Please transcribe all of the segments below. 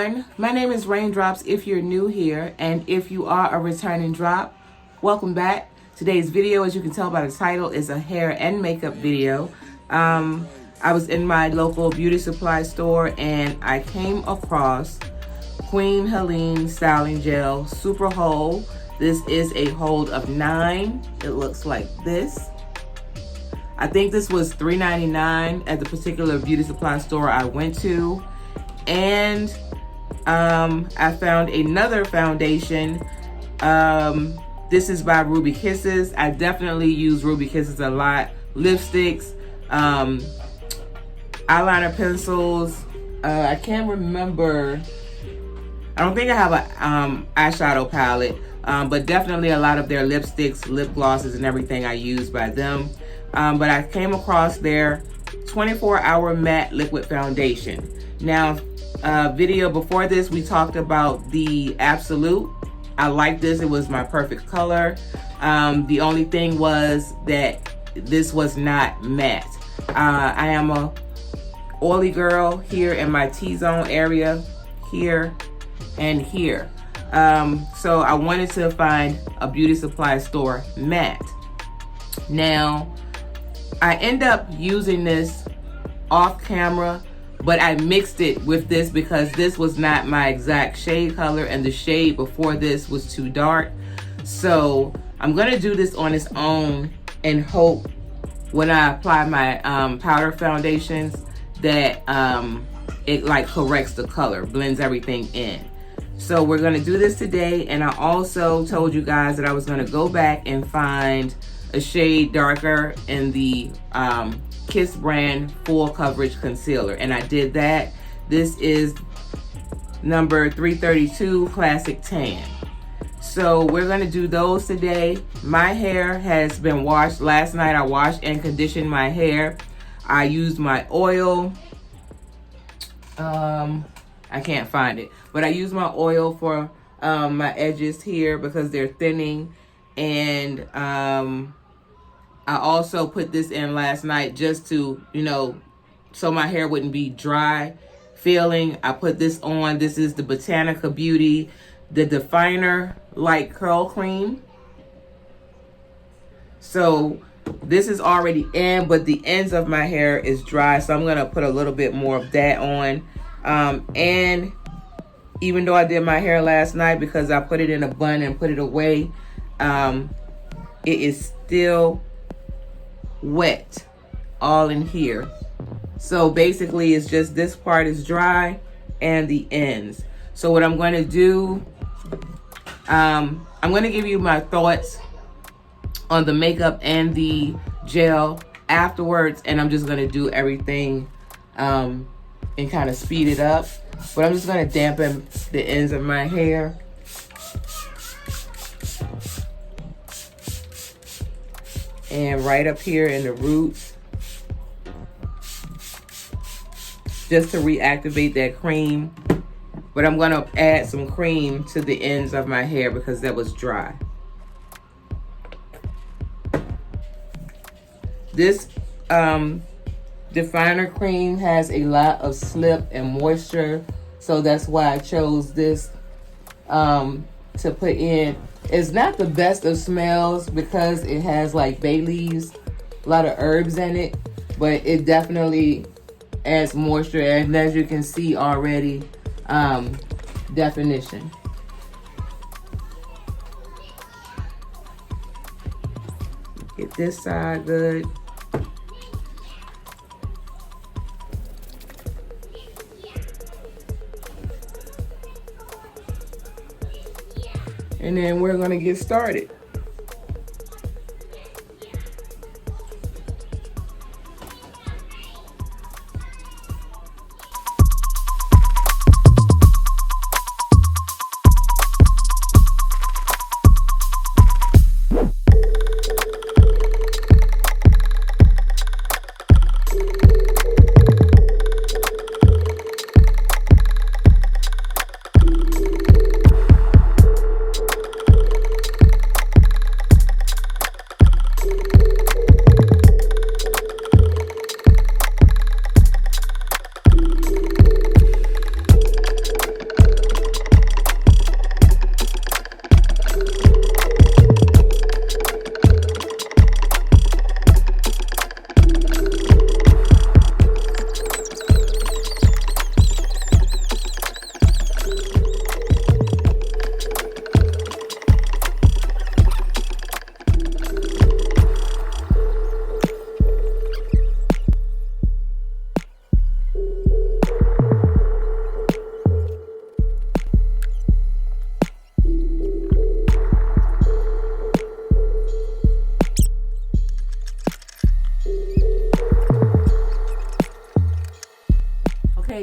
everyone. My name is Raindrops if you're new here, and if you are a returning drop, welcome back. Today's video, as you can tell by the title, is a hair and makeup video. I was in my local beauty supply store and I came across Queen Helene Styling Gel Super Hold. This is a hold of 9. It looks like this. I think this was $3.99 at the particular beauty supply store I went to. And I found another foundation. This is by Ruby Kisses. I definitely use Ruby Kisses a lot. Lipsticks, eyeliner pencils. I can't remember. I don't think I have a eyeshadow palette, but definitely a lot of their lipsticks, lip glosses, and everything I use by them. But I came across their 24-hour matte liquid foundation. Now, video before this, we talked about the Absolute. I like this. It was my perfect color. The only thing was that this was not matte. I am a oily girl here in my T-zone area, here and here. So I wanted to find a beauty supply store matte. Now, I end up using this off camera, but I mixed it with this because this was not my exact shade color and the shade before this was too dark. So I'm gonna do this on its own and hope when I apply my powder foundations that it like corrects the color, blends everything in. So we're gonna do this today, and I also told you guys that I was gonna go back and find a shade darker in the Kiss brand full coverage concealer, and I did that. This is number 332 Classic Tan. So we're gonna do those today. My hair has been washed. Last night I washed and conditioned my hair. I used my oil. I can't find it, but I used my oil for my edges here because they're thinning, and I also put this in last night just to, so my hair wouldn't be dry feeling. I put this on. This is the Botanica Beauty, the Definer Light Curl Cream. So this is already in, but the ends of my hair is dry, so I'm going to put a little bit more of that on. And even though I did my hair last night because I put it in a bun and put it away, it is still wet all in here. So basically it's just this part is dry and the ends. So what I'm going to do, I'm going to give you my thoughts on the makeup and the gel afterwards, and I'm just going to do everything and kind of speed it up. But I'm just going to dampen the ends of my hair. And right up here in the roots, just to reactivate that cream. But I'm going to add some cream to the ends of my hair because that was dry. This definer cream has a lot of slip and moisture, so that's why I chose this to put in. It's not the best of smells because it has like bay leaves, a lot of herbs in it, but it definitely adds moisture, and as you can see already, definition. Get this side good. And then we're going to get started.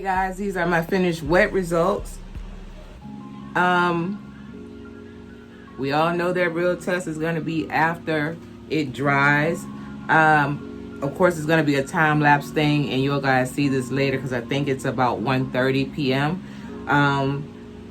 guys, these are my finished wet results. We all know that real test is going to be after it dries. Of course, it's going to be a time-lapse thing, and you'll guys see this later because I think it's about 1:30 p.m.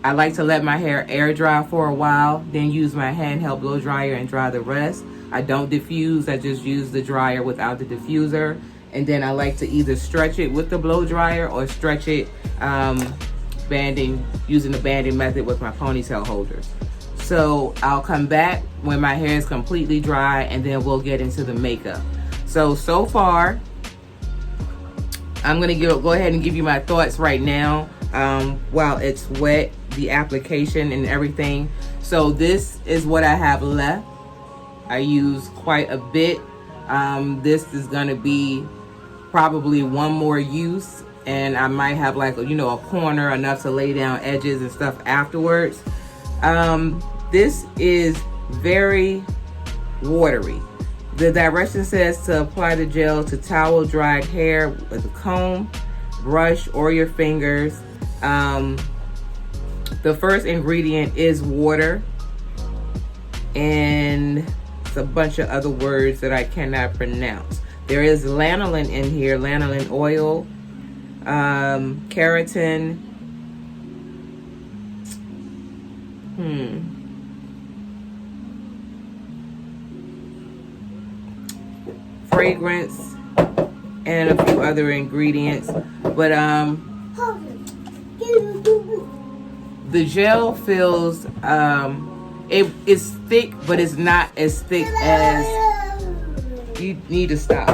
I like to let my hair air dry for a while, then use my handheld blow dryer and dry the rest. I don't diffuse, I just use the dryer without the diffuser. And then I like to either stretch it with the blow dryer or stretch it using the banding method with my ponytail holders. So I'll come back when my hair is completely dry, and then we'll get into the makeup. So far, I'm gonna go ahead and give you my thoughts right now while it's wet, the application and everything. So this is what I have left. I use quite a bit. This is gonna be probably one more use, and I might have like a corner enough to lay down edges and stuff afterwards. This is very watery. The direction says to apply the gel to towel dried hair with a comb, brush, or your fingers. The first ingredient is water, and it's a bunch of other words that I cannot pronounce. There is lanolin in here, lanolin oil, keratin, fragrance, and a few other ingredients. But the gel feels it's thick, but it's not as thick as, you need to stop.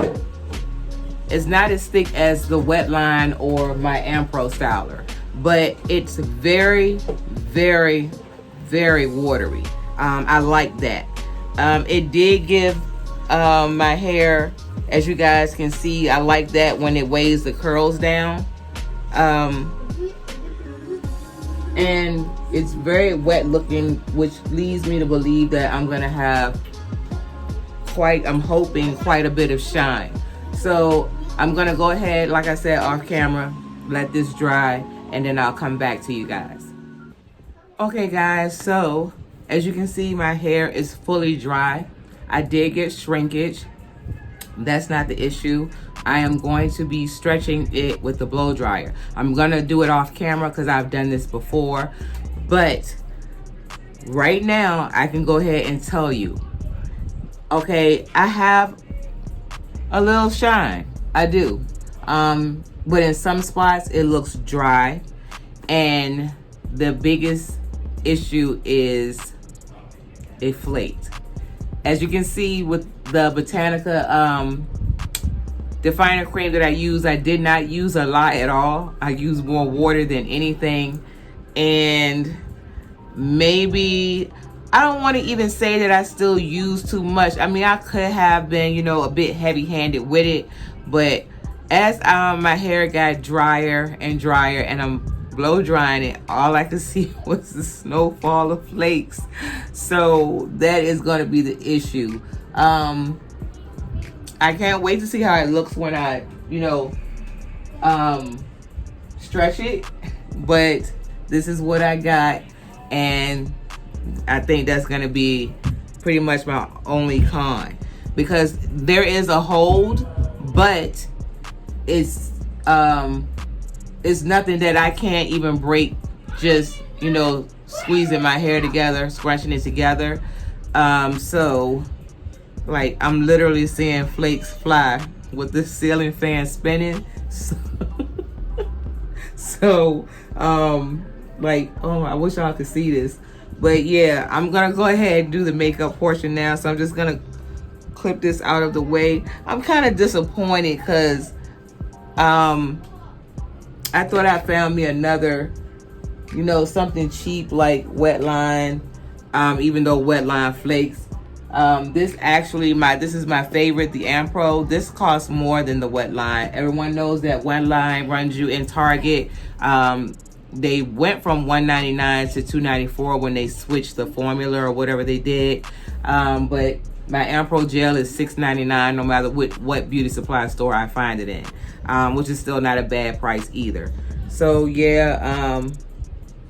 It's not as thick as the Wet Line or my Ampro Styler, but it's very, very, very watery. I like that. It did give my hair, as you guys can see, I like that when it weighs the curls down. And it's very wet looking, which leads me to believe that I'm gonna have I'm hoping quite a bit of shine. So I'm gonna go ahead, like I said, off camera, let this dry, and then I'll come back to you guys. Okay guys, so as you can see, my hair is fully dry. I did get shrinkage. That's not the issue. I am going to be stretching it with the blow dryer. I'm gonna do it off camera because I've done this before, but right now I can go ahead and tell you, okay, I have a little shine. I do. But in some spots it looks dry, and the biggest issue is it flaked. As you can see with the Botanica definer cream that I use, I did not use a lot at all. I used more water than anything, and maybe, I don't want to even say that I still use too much. I mean, I could have been, a bit heavy-handed with it, but as my hair got drier and drier and I'm blow drying it, all I could see was the snowfall of flakes. So that is going to be the issue. I can't wait to see how it looks when I, stretch it, but this is what I got, and I think that's going to be pretty much my only con, because there is a hold, but it's nothing that I can't even break, just squeezing my hair together, scrunching it together. So like, I'm literally seeing flakes fly with this ceiling fan spinning. So like, oh, I wish y'all could see this. But yeah, I'm gonna go ahead and do the makeup portion now. So I'm just gonna clip this out of the way. I'm kind of disappointed because I thought I found me another, something cheap like Wet Line, even though Wet Line flakes. This is my favorite, the Ampro. This costs more than the Wet Line. Everyone knows that Wet Line runs you in Target. They went from $1.99 to $2.94 when they switched the formula or whatever they did. But my Ampro gel is $6.99 no matter what beauty supply store I find it in, which is still not a bad price either. So yeah,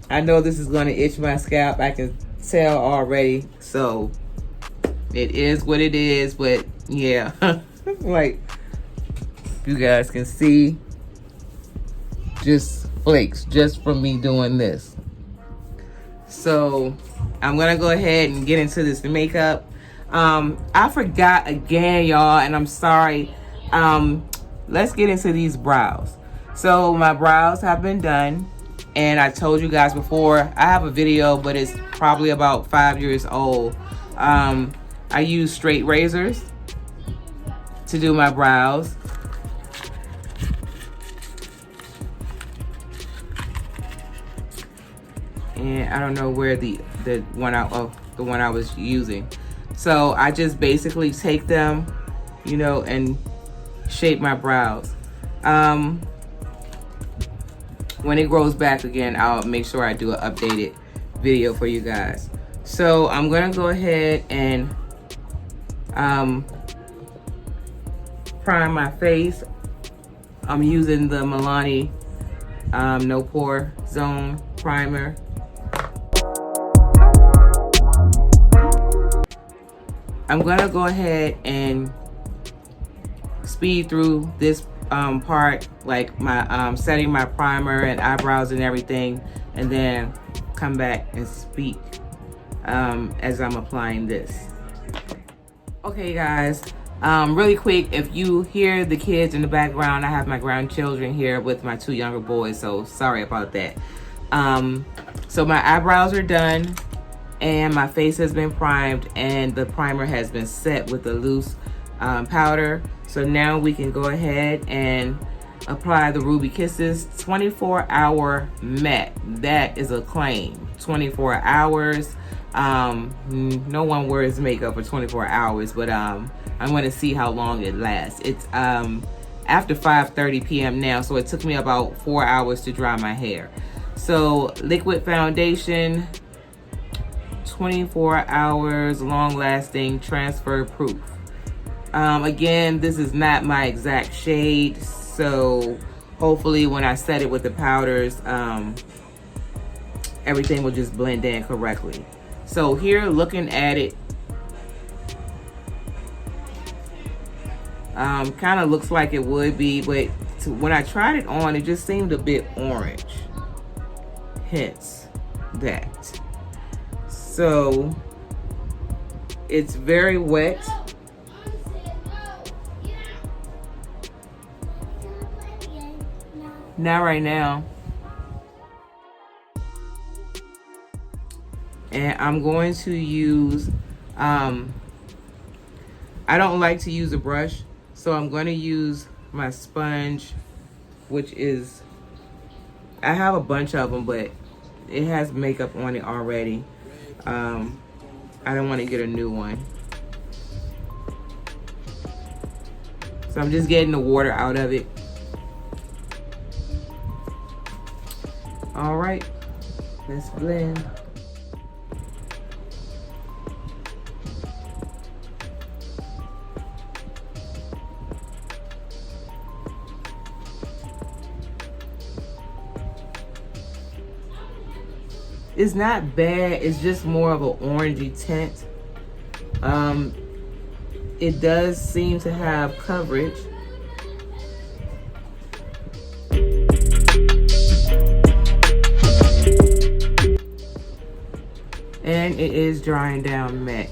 I know this is gonna itch my scalp. I can tell already. So it is what it is, but yeah. Like you guys can see, just flakes just from me doing this. So I'm gonna go ahead and get into this makeup. I forgot again, y'all, and I'm sorry. Let's get into these brows. So my brows have been done, and I told you guys before, I have a video, but it's probably about 5 years old. I use straight razors to do my brows. And I don't know where the one I was using. So I just basically take them, you know, and shape my brows. When it grows back again, I'll make sure I do an updated video for you guys. So I'm gonna go ahead and prime my face. I'm using the Helene No Pore Zone Primer. I'm gonna go ahead and speed through this part, like my setting my primer and eyebrows and everything, and then come back and speak as I'm applying this. Okay guys, really quick, if you hear the kids in the background, I have my grandchildren here with my 2 younger boys, so sorry about that. So my eyebrows are done, and my face has been primed, and the primer has been set with a loose powder. So now we can go ahead and apply the Ruby Kisses 24-hour matte. That is a claim. 24 hours. No one wears makeup for 24 hours, but I want to see how long it lasts. It's after 5:30 p.m. now, so it took me about 4 hours to dry my hair. So liquid foundation, 24 hours, long lasting, transfer proof. Again, this is not my exact shade, so hopefully when I set it with the powders, everything will just blend in correctly. So here, looking at it, kind of looks like it would be, but when I tried it on, it just seemed a bit orange. Hence that. So it's very wet. Not right now. And I'm going to use, I don't like to use a brush, so I'm going to use my sponge, which is, I have a bunch of them, but it has makeup on it already. I don't want to get a new one. So I'm just getting the water out of it. All right, let's blend. It's not bad, it's just more of an orangey tint. It does seem to have coverage. And it is drying down matte.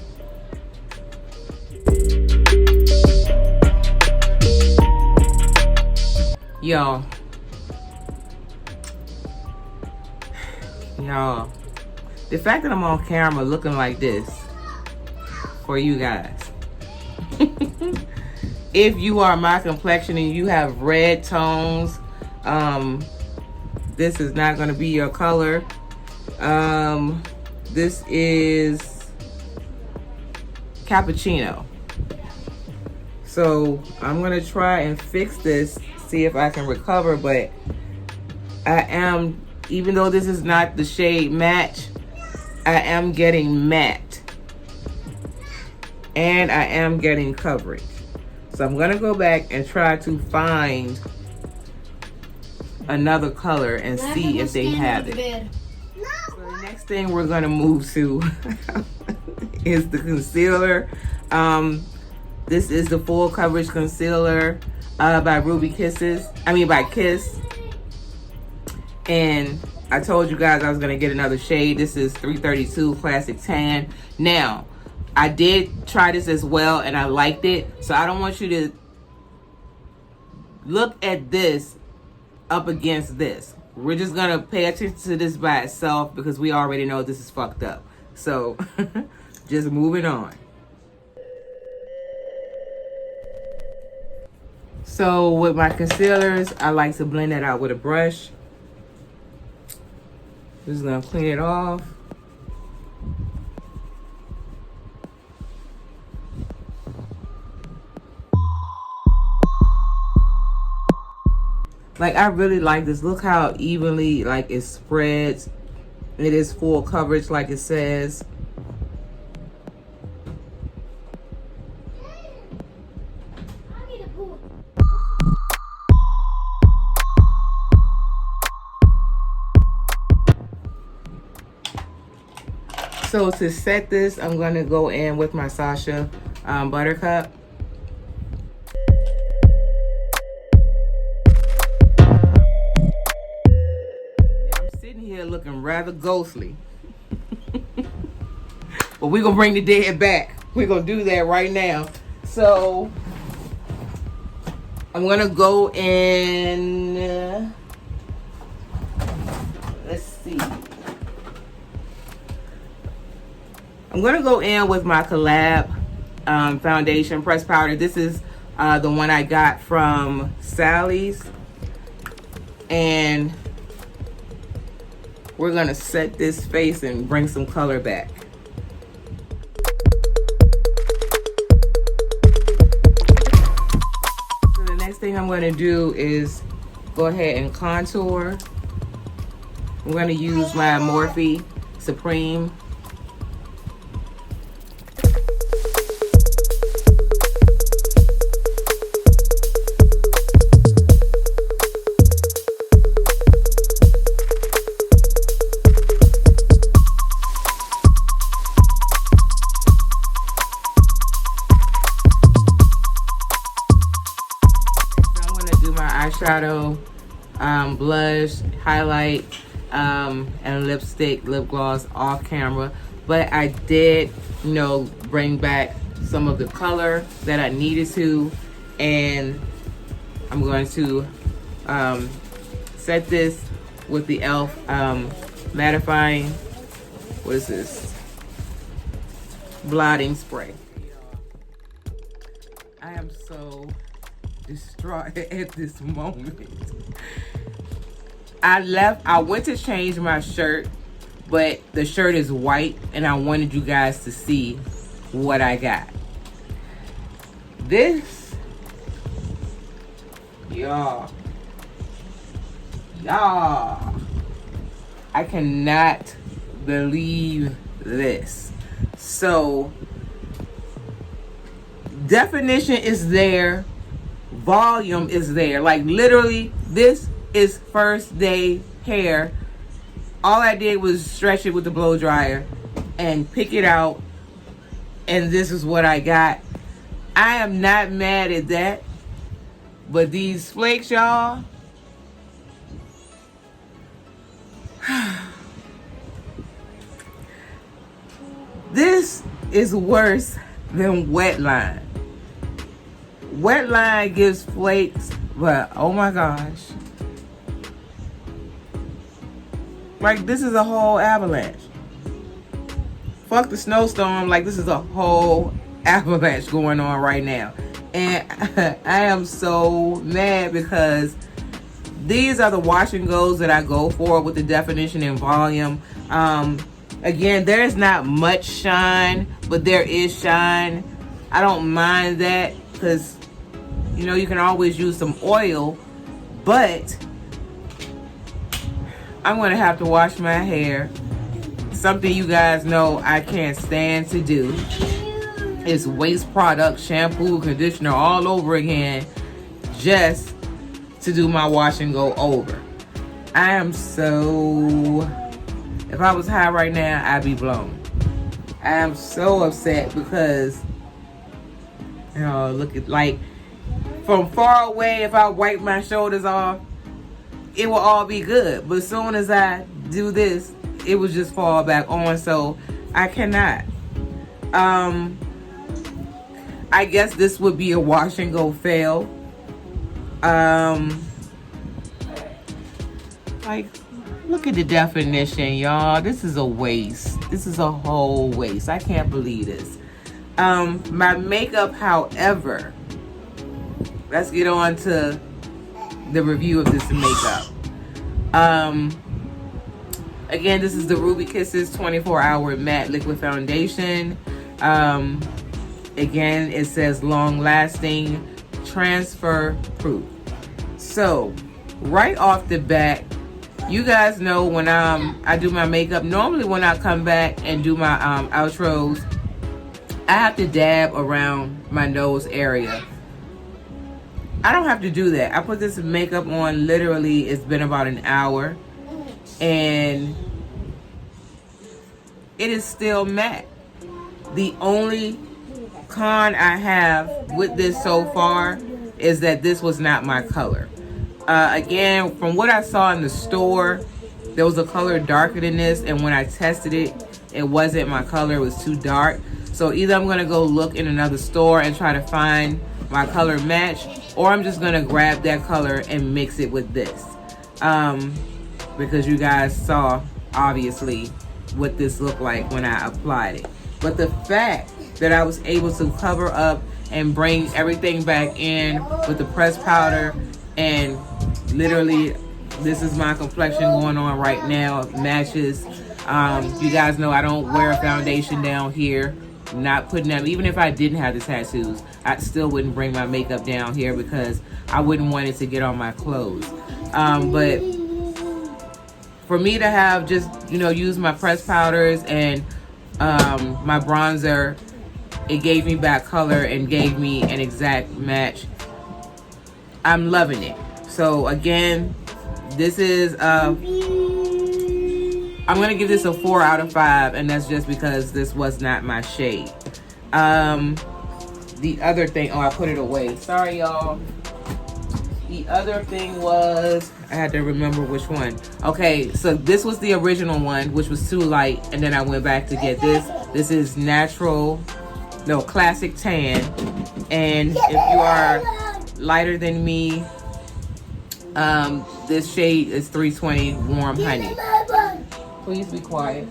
Y'all, the fact that I'm on camera looking like this for you guys, if you are my complexion and you have red tones, this is not going to be your color. This is cappuccino. So I'm going to try and fix this, see if I can recover, but I am, even though this is not the shade match, I am getting matte and I am getting coverage. So I'm gonna go back and try to find another color and see if they have it. So the next thing we're gonna move to is the concealer. This is the full coverage concealer by Ruby Kisses. By Kiss. And I told you guys I was gonna get another shade. This is 332 Classic Tan. Now, I did try this as well and I liked it. So I don't want you to look at this up against this. We're just gonna pay attention to this by itself because we already know this is fucked up. So just moving on. So with my concealers, I like to blend that out with a brush. Just gonna clean it off. Like, I really like this. Look how evenly, like, it spreads. It is full coverage, like it says. So to set this, I'm going to go in with my Sasha Buttercup. Here looking rather ghostly. But we're gonna bring the dead back. We're gonna do that right now. So I'm gonna go in, let's see. I'm gonna go in with my Collab foundation press powder. This is the one I got from Sally's. And we're gonna set this face and bring some color back. So the next thing I'm gonna do is go ahead and contour. I'm gonna use my Morphe Supreme. Eyeshadow, blush, highlight, and lipstick, lip gloss off camera. But I did, bring back some of the color that I needed to. And I'm going to set this with the e.l.f. mattifying, what is this? Blotting spray. I am so distraught at this moment. I went to change my shirt, but the shirt is white and I wanted you guys to see what I got. This, y'all, I cannot believe this. So definition is there, volume is there. Like, literally, this is first day hair. All I did was stretch it with the blow dryer and pick it out, and this is what I got. I am not mad at that, but these flakes, y'all, this is worse than Wetline. Wetline gives flakes, but oh my gosh. Like, this is a whole avalanche. Fuck the snowstorm, like, this is a whole avalanche going on right now. And I am so mad because these are the wash and goes that I go for with the definition and volume. Again, there's not much shine, but there is shine. I don't mind that because, you can always use some oil, but I'm going to have to wash my hair. Something you guys know I can't stand to do is waste product, shampoo, conditioner all over again just to do my wash and go over. I am so, if I was high right now, I'd be blown. I am so upset because, you know, look at, like, from far away, if I wipe my shoulders off, it will all be good. But as soon as I do this, it will just fall back on. So I cannot. I guess this would be a wash and go fail. Like, look at the definition, y'all. This is a waste. This is a whole waste. I can't believe this. My makeup, however, let's get on to the review of this makeup. Again, this is the Ruby Kisses 24-hour matte liquid foundation. Again, it says long lasting, transfer proof. So right off the bat, you guys know when I do my makeup, normally when I come back and do my outros, I have to dab around my nose area. I don't have to do that. I put this makeup on, literally, it's been about an hour, and it is still matte. The only con I have with this so far is that this was not my color. Again, from what I saw in the store, there was a color darker than this, and when I tested it, it wasn't my color. It was too dark. So either I'm going to go look in another store and try to find my color match, or I'm just going to grab that color and mix it with this. Because you guys saw, obviously, what this looked like when I applied it. But the fact that I was able to cover up and bring everything back in with the pressed powder, and literally this is my complexion going on right now. It matches. You guys know I don't wear a foundation down here. I'm not putting them, even if I didn't have the tattoos, I still wouldn't bring my makeup down here because I wouldn't want it to get on my clothes. But for me to have just, you know, use my pressed powders and my bronzer, it gave me back color and gave me an exact match. I'm loving it. So again, this is I'm gonna give this a 4 out of 5, and that's just because this was not my shade. The other thing, oh, I put it away. Sorry, y'all. The other thing was, I had to remember which one. Okay, so this was the original one, which was too light, and then I went back to get this. This is classic tan. And if you are lighter than me, this shade is 320 Warm Honey. Please be quiet,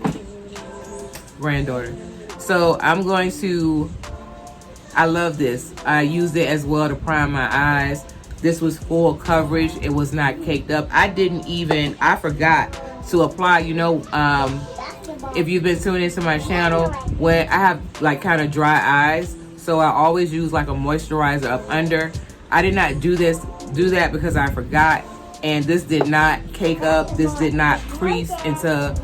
granddaughter. So I'm going to, I love this. I used it as well to prime my eyes. This was full coverage. It was not caked up. I forgot to apply, you know, if you've been tuning into my channel, when I have like kind of dry eyes, so I always use like a moisturizer up under. I did not do that because I forgot, and this did not cake up. This did not crease into,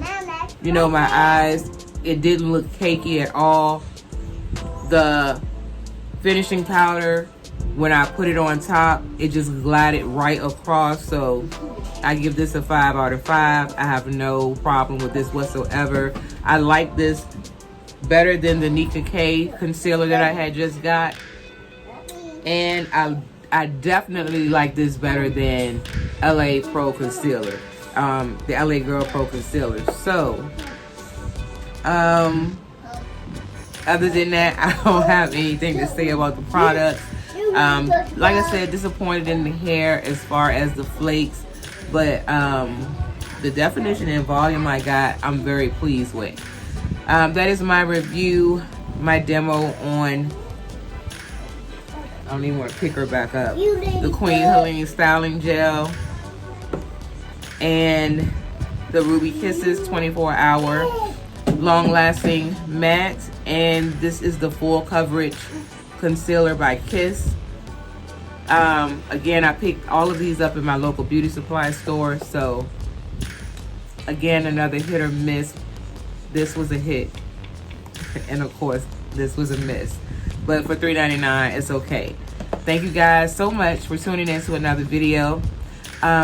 you know, my eyes. It didn't look cakey at all. The finishing powder, when I put it on top, it just glided right across. So I give this a 5 out of 5. I have no problem with this whatsoever. I like this better than the Nika K concealer that I had just got. And I definitely like this better than LA Pro Concealer. The LA Girl Pro Concealer. So, other than that, I don't have anything to say about the product. Like I said, disappointed in the hair as far as the flakes, but the definition and volume I got, I'm very pleased with. That is my review, my demo on, I don't even want to pick her back up, the Queen Helene Styling Gel and the Ruby Kisses 24-hour long-lasting matte, and this is the full coverage concealer by Kiss. Again, I picked all of these up in my local beauty supply store, so again, another hit or miss. This was a hit, and of course this was a miss, but for $3.99 it's okay. Thank you guys so much for tuning in to another video.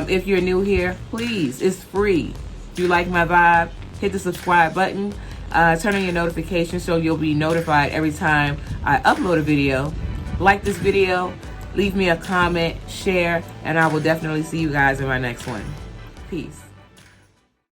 If you're new here, please, it's free. If you like my vibe, hit the subscribe button. Turn on your notifications so you'll be notified every time I upload a video. Like this video, leave me a comment, share, and I will definitely see you guys in my next one. Peace.